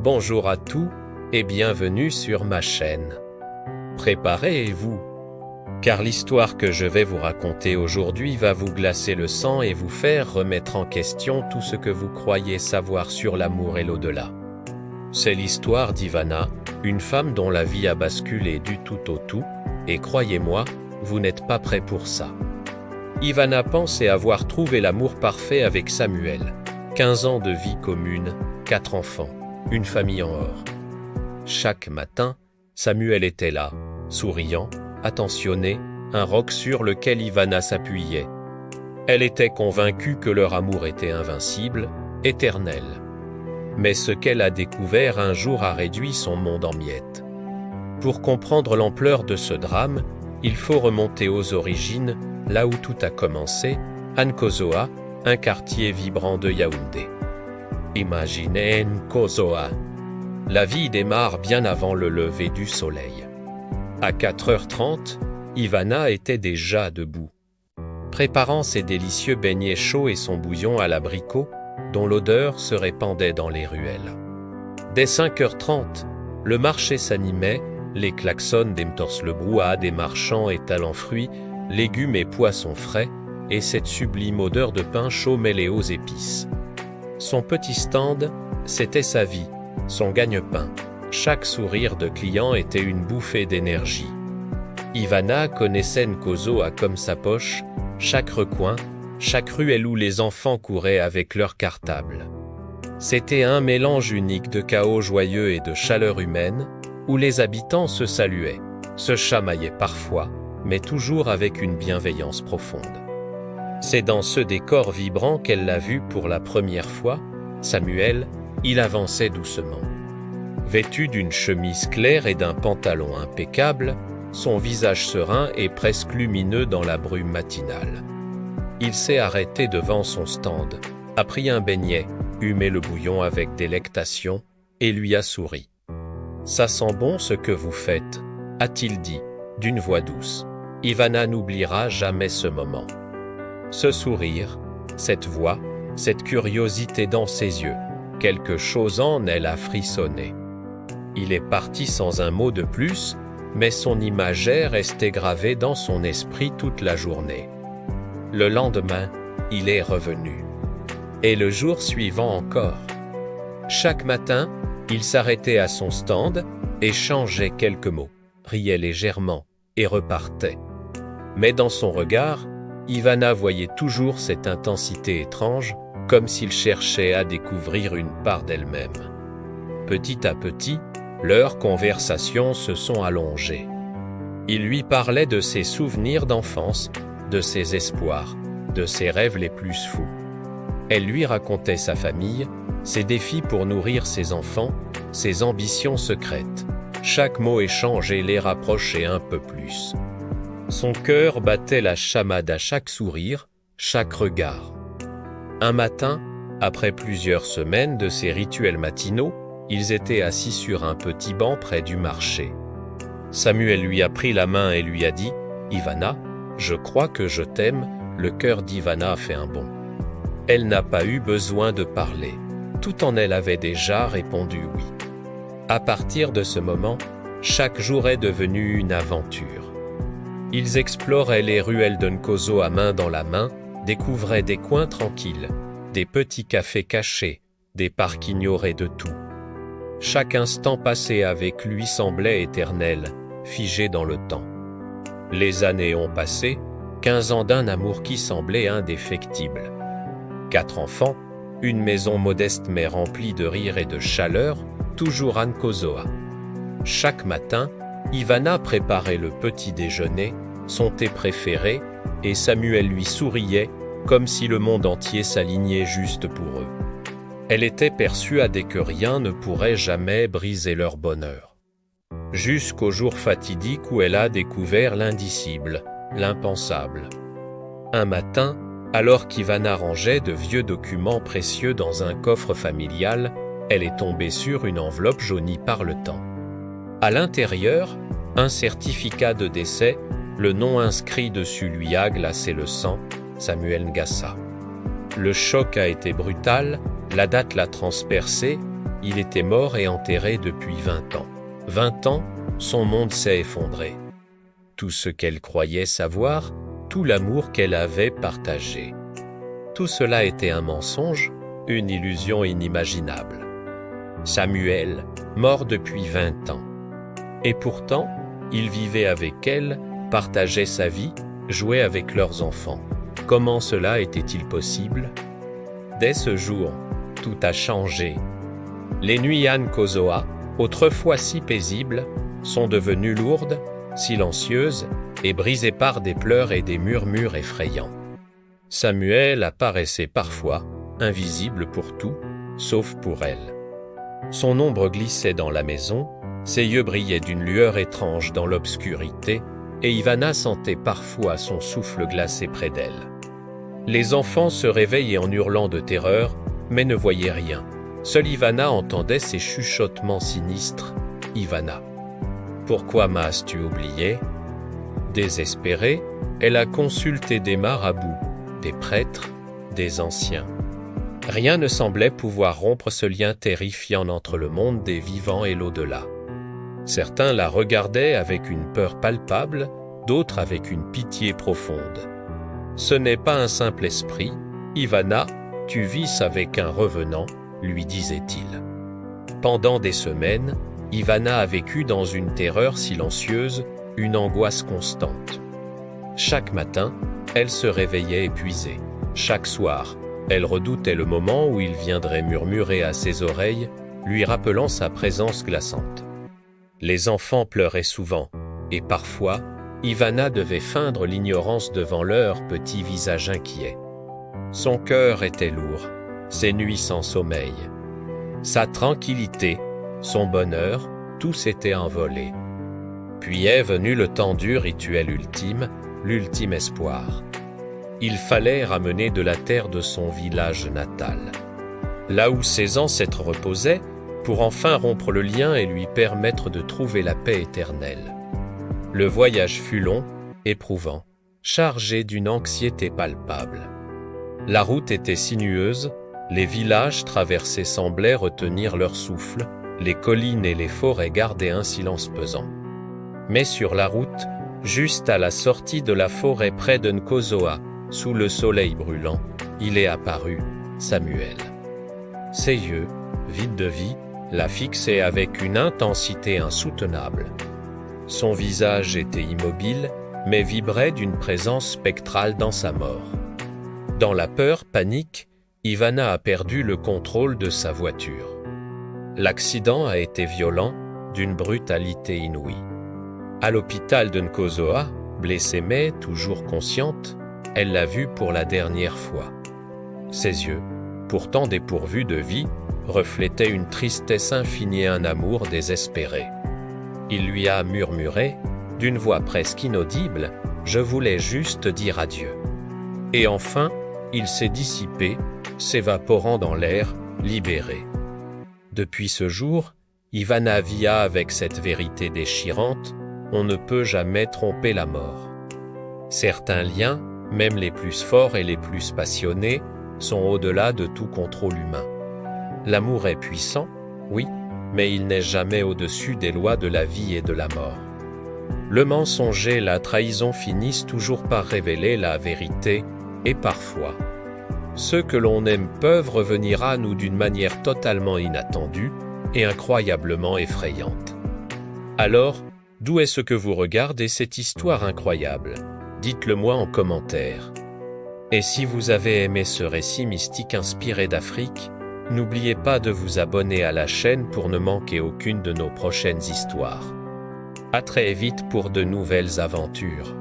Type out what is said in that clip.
Bonjour à tous et bienvenue sur ma chaîne. Préparez-vous, car l'histoire que je vais vous raconter aujourd'hui va vous glacer le sang et vous faire remettre en question tout ce que vous croyez savoir sur l'amour et l'au-delà. C'est l'histoire d'Ivana, une femme dont la vie a basculé du tout au tout, et croyez-moi, vous n'êtes pas prêts pour ça. Ivana pensait avoir trouvé l'amour parfait avec Samuel. 15 ans de vie commune, 4 enfants, une famille en or. Chaque matin, Samuel était là, souriant, attentionné, un roc sur lequel Ivana s'appuyait. Elle était convaincue que leur amour était invincible, éternel. Mais ce qu'elle a découvert un jour a réduit son monde en miettes. Pour comprendre l'ampleur de ce drame, il faut remonter aux origines, là où tout a commencé, à Nkozoa, un quartier vibrant de Yaoundé. Imaginez Nkozoa. La vie démarre bien avant le lever du soleil. À 4h30, Ivana était déjà debout, préparant ses délicieux beignets chauds et son bouillon à l'abricot, dont l'odeur se répandait dans les ruelles. Dès 5h30, le marché s'animait, les klaxons démtors le brouhaha des marchands étalant fruits, légumes et poissons frais, et cette sublime odeur de pain chaud mêlée aux épices. Son petit stand, c'était sa vie, son gagne-pain. Chaque sourire de client était une bouffée d'énergie. Ivana connaissait Nkozoa comme sa poche, chaque recoin, chaque ruelle où les enfants couraient avec leurs cartables. C'était un mélange unique de chaos joyeux et de chaleur humaine, où les habitants se saluaient, se chamaillaient parfois, mais toujours avec une bienveillance profonde. C'est dans ce décor vibrant qu'elle l'a vu pour la première fois. Samuel, il avançait doucement. Vêtu d'une chemise claire et d'un pantalon impeccable, son visage serein et presque lumineux dans la brume matinale. Il s'est arrêté devant son stand, a pris un beignet, humé le bouillon avec délectation, et lui a souri. « Ça sent bon ce que vous faites », a-t-il dit, d'une voix douce. Ivana n'oubliera jamais ce moment. Ce sourire, cette voix, cette curiosité dans ses yeux, quelque chose en elle a frissonné. Il est parti sans un mot de plus, mais son image est restée gravée dans son esprit toute la journée. Le lendemain, il est revenu. Et le jour suivant encore. Chaque matin, il s'arrêtait à son stand, échangeait quelques mots, riait légèrement et repartait. Mais dans son regard, Ivana voyait toujours cette intensité étrange, comme s'il cherchait à découvrir une part d'elle-même. Petit à petit, leurs conversations se sont allongées. Il lui parlait de ses souvenirs d'enfance, de ses espoirs, de ses rêves les plus fous. Elle lui racontait sa famille, ses défis pour nourrir ses enfants, ses ambitions secrètes. Chaque mot échangé les rapprochait un peu plus. Son cœur battait la chamade à chaque sourire, chaque regard. Un matin, après plusieurs semaines de ces rituels matinaux, ils étaient assis sur un petit banc près du marché. Samuel lui a pris la main et lui a dit « Ivana, je crois que je t'aime », le cœur d'Ivana a fait un bond. Elle n'a pas eu besoin de parler. Tout en elle avait déjà répondu oui. À partir de ce moment, chaque jour est devenu une aventure. Ils exploraient les ruelles de Nkozoa main dans la main, découvraient des coins tranquilles, des petits cafés cachés, des parcs ignorés de tout. Chaque instant passé avec lui semblait éternel, figé dans le temps. Les années ont passé, 15 ans d'un amour qui semblait indéfectible. 4 enfants, une maison modeste mais remplie de rire et de chaleur, toujours à Nkozoa. Chaque matin, Ivana préparait le petit déjeuner, son thé préféré, et Samuel lui souriait, comme si le monde entier s'alignait juste pour eux. Elle était persuadée que rien ne pourrait jamais briser leur bonheur. Jusqu'au jour fatidique où elle a découvert l'indicible, l'impensable. Un matin, alors qu'Ivana rangeait de vieux documents précieux dans un coffre familial, elle est tombée sur une enveloppe jaunie par le temps. À l'intérieur, un certificat de décès, le nom inscrit dessus lui a glacé le sang, Samuel Ngassa. Le choc a été brutal, la date l'a transpercé, il était mort et enterré depuis 20 ans. 20 ans, son monde s'est effondré. Tout ce qu'elle croyait savoir, tout l'amour qu'elle avait partagé. Tout cela était un mensonge, une illusion inimaginable. Samuel, mort depuis 20 ans. Et pourtant, il vivait avec elle, partageait sa vie, jouait avec leurs enfants. Comment cela était-il possible? Dès ce jour, tout a changé. Les nuits Anne Kozoa, autrefois si paisibles, sont devenues lourdes, silencieuses et brisées par des pleurs et des murmures effrayants. Samuel apparaissait parfois, invisible pour tout, sauf pour elle. Son ombre glissait dans la maison, ses yeux brillaient d'une lueur étrange dans l'obscurité, et Ivana sentait parfois son souffle glacé près d'elle. Les enfants se réveillaient en hurlant de terreur, mais ne voyaient rien. Seule Ivana entendait ces chuchotements sinistres. « Ivana, pourquoi m'as-tu oublié ?» Désespérée, elle a consulté des marabouts, des prêtres, des anciens. Rien ne semblait pouvoir rompre ce lien terrifiant entre le monde des vivants et l'au-delà. Certains la regardaient avec une peur palpable, d'autres avec une pitié profonde. « Ce n'est pas un simple esprit, Ivana, tu vis avec un revenant, » lui disait-il. Pendant des semaines, Ivana a vécu dans une terreur silencieuse, une angoisse constante. Chaque matin, elle se réveillait épuisée. Chaque soir, elle redoutait le moment où il viendrait murmurer à ses oreilles, lui rappelant sa présence glaçante. Les enfants pleuraient souvent, et parfois, Ivana devait feindre l'ignorance devant leur petit visage inquiet. Son cœur était lourd, ses nuits sans sommeil. Sa tranquillité, son bonheur, tout s'était envolé. Puis est venu le temps du rituel ultime, l'ultime espoir. Il fallait ramener de la terre de son village natal, là où ses ancêtres reposaient, pour enfin rompre le lien et lui permettre de trouver la paix éternelle. Le voyage fut long, éprouvant, chargé d'une anxiété palpable. La route était sinueuse, les villages traversés semblaient retenir leur souffle, les collines et les forêts gardaient un silence pesant. Mais sur la route, juste à la sortie de la forêt près de Nkozoa, sous le soleil brûlant, il est apparu, Samuel. Ses yeux, vides de vie, la fixaient avec une intensité insoutenable. Son visage était immobile, mais vibrait d'une présence spectrale dans sa mort. Dans la peur panique, Ivana a perdu le contrôle de sa voiture. L'accident a été violent, d'une brutalité inouïe. À l'hôpital de Nkozoa, blessée mais toujours consciente, elle l'a vu pour la dernière fois. Ses yeux, pourtant dépourvus de vie, reflétaient une tristesse infinie et un amour désespéré. Il lui a murmuré, d'une voix presque inaudible, « Je voulais juste dire adieu ». Et enfin, il s'est dissipé, s'évaporant dans l'air, libéré. Depuis ce jour, Ivana via avec cette vérité déchirante, on ne peut jamais tromper la mort. Certains liens, même les plus forts et les plus passionnés, sont au-delà de tout contrôle humain. L'amour est puissant, oui, mais il n'est jamais au-dessus des lois de la vie et de la mort. Le mensonge et la trahison finissent toujours par révéler la vérité, et parfois, ceux que l'on aime peuvent revenir à nous d'une manière totalement inattendue et incroyablement effrayante. Alors, d'où est-ce que vous regardez cette histoire incroyable? Dites-le moi en commentaire. Et si vous avez aimé ce récit mystique inspiré d'Afrique, n'oubliez pas de vous abonner à la chaîne pour ne manquer aucune de nos prochaines histoires. À très vite pour de nouvelles aventures.